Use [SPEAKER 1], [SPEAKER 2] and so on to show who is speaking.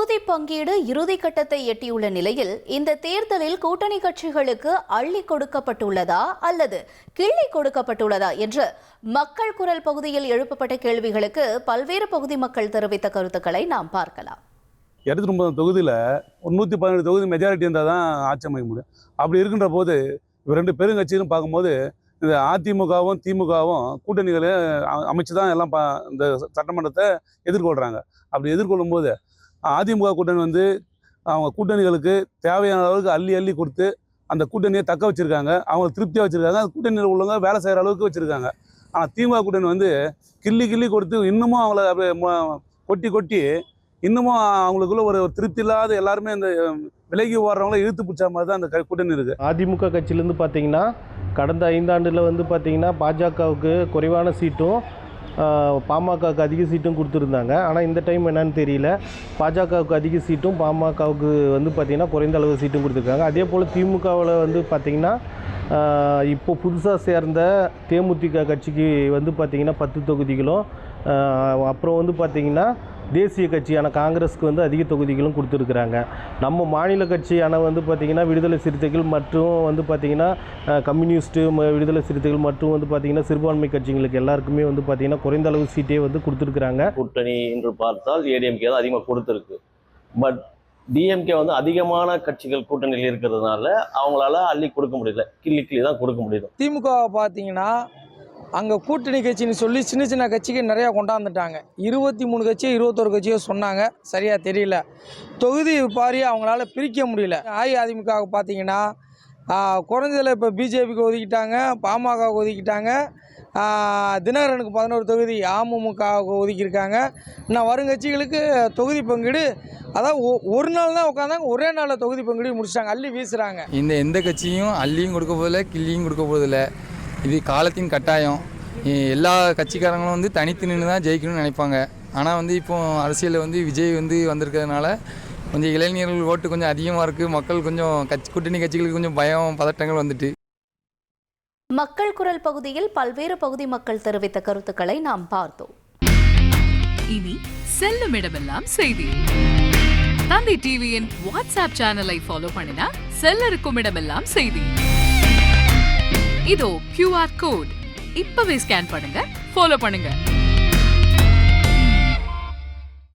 [SPEAKER 1] தொகுதி பங்கீடு இறுதி கட்டத்தை எட்டியுள்ள நிலையில் இந்த தேர்தலில் கூட்டணி கட்சிகளுக்கு அள்ளி கொடுக்கப்பட்டுள்ளதா அல்லது கிள்ளி கொடுக்கப்பட்டுள்ளதா என்று மக்கள் குரல் பகுதியில் எழுப்பப்பட்ட கேள்விகளுக்கு பல்வேறு பகுதி மக்கள் தெரிவித்த கருத்துக்களை நாம் பார்க்கலாம்.
[SPEAKER 2] 209 தொகுதியில் 117 தொகுதி மெஜாரிட்டி இருந்தால் தான் ஆட்சி அமைக்க முடியும். அப்படி இருக்கின்ற போது இப்போ 2 பெருங்கட்சிகளும் பார்க்கும்போது இந்த அதிமுகவும் திமுகவும் கூட்டணிகளை அமைச்சு தான் எல்லாம் இந்த சட்டமன்றத்தை எதிர்கொள்கிறாங்க. அப்படி எதிர்கொள்ளும் போது அதிமுக கூட்டணி அவங்க கூட்டணிகளுக்கு தேவையான அளவுக்கு அள்ளி கொடுத்து அந்த கூட்டணியை தக்க வச்சுருக்காங்க, அவங்க திருப்தியாக வச்சுருக்காங்க, அந்த கூட்டணியில் உள்ளவங்க வேலை செய்கிற அளவுக்கு வச்சுருக்காங்க. ஆனால் திமுக கூட்டணி கிள்ளி கொடுத்து இன்னமும் அவங்கள அப்படியே கொட்டி இன்னமும் அவங்களுக்குள்ள ஒரு திருப்தி இல்லாத எல்லாருமே இந்த விலகி ஓடுறவங்கள இழுத்து பிடிச்ச மாதிரி தான் அந்த கூட்டணி இருக்குது.
[SPEAKER 3] அதிமுக கட்சியிலேருந்து பார்த்தீங்கன்னா கடந்த 5 ஆண்டில் பார்த்தீங்கன்னா பாஜகவுக்கு குறைவான சீட்டும் பாமகவுக்கு அதிக சீட்டும் கொடுத்துருந்தாங்க. ஆனால் இந்த டைம் என்னன்னு தெரியல, பாஜகவுக்கு அதிக சீட்டும் பாமகவுக்கு பார்த்திங்கன்னா குறைந்த அளவு சீட்டும் கொடுத்துருக்காங்க. அதே போல் திமுகவில் பார்த்திங்கன்னா இப்போ புதுசாக சேர்ந்த தேமுதிக கட்சிக்கு பார்த்திங்கன்னா 10 தொகுதிகளும், அப்புறம் பார்த்திங்கன்னா தேசிய கட்சியான காங்கிரஸுக்கு அதிக தொகுதிகளும் கொடுத்துருக்குறாங்க. நம்ம மாநில கட்சியான பார்த்திங்கன்னா விடுதலை சிறுத்தைகள் மற்றும் பார்த்திங்கன்னா கம்யூனிஸ்ட்டு விடுதலை சிறுத்தைகள் மற்றும் பார்த்திங்கன்னா சிறுபான்மை கட்சிகளுக்கு எல்லாருக்குமே பார்த்திங்கன்னா குறைந்த அளவு சீட்டே கொடுத்துருக்குறாங்க.
[SPEAKER 4] கூட்டணி என்று பார்த்தால் ஏடிஎம்கே தான் அதிகமாக கொடுத்துருக்கு. பட் டிஎம்கே அதிகமான கட்சிகள் கூட்டணியில் இருக்கிறதுனால அவங்களால அள்ளி கொடுக்க முடியல, கிள்ளி தான் கொடுக்க முடியுது.
[SPEAKER 5] திமுக பார்த்தீங்கன்னா அங்கே கூட்டணி கட்சின்னு சொல்லி சின்ன கட்சிக்கு நிறையா கொண்டாந்துட்டாங்க. 23 கட்சியோ 21 கட்சியோ சொன்னாங்க, சரியாக தெரியல. தொகுதி பாரியாக அவங்களால பிரிக்க முடியல. அஇஅதிமுக பார்த்தீங்கன்னா குறைஞ்சதில் இப்போ பிஜேபிக்கு ஒதுக்கிட்டாங்க, பாமகவுக்கு ஒதுக்கிட்டாங்க, தினகரனுக்கு 11 தொகுதி அமமுகவுக்கு ஒதுக்கியிருக்காங்க. இன்னும் வரும் கட்சிகளுக்கு தொகுதி பங்கீடு அதாவது ஒரு நாள் தான் உட்காந்தாங்க, ஒரே நாளில் தொகுதி பங்கீடு முடிச்சிட்டாங்க, அள்ளி வீசுகிறாங்க.
[SPEAKER 6] எந்த கட்சியும் அள்ளியும் கொடுக்க போதில்லை, கிள்ளியும் கொடுக்க போதில்லை. இது காலத்தின் கட்டாயம். எல்லா கட்சிக்காரங்களும் தனித்து நின்று தான் ஜெயிக்கணும்னு நினைப்பாங்க. ஆனால் இப்போ அரசியலில் விஜய் வந்திருக்கிறதுனால கொஞ்சம் இளைஞர்கள் ஓட்டு கொஞ்சம் அதிகமாக இருக்குது. மக்கள் கொஞ்சம் கூட்டணி கட்சிகளுக்கு கொஞ்சம் பயம் பதட்டங்கள் வந்துட்டு.
[SPEAKER 1] மக்கள் குரல் பகுதியில் பல்வேறு பகுதி மக்கள் தெரிவித்த கருத்துக்களை நாம் பார்த்தோம்.
[SPEAKER 7] இனி செல்லும் இடமெல்லாம் செய்தி. தந்தி டிவியின் வாட்ஸ்அப் சேனலை ஃபாலோ பண்ணினா செல்ல இருக்கும் இடமெல்லாம் செய்தி. இதோ QR கோட் இப்பவே ஸ்கேன் பண்ணுங்க, ஃபாலோ பண்ணுங்க.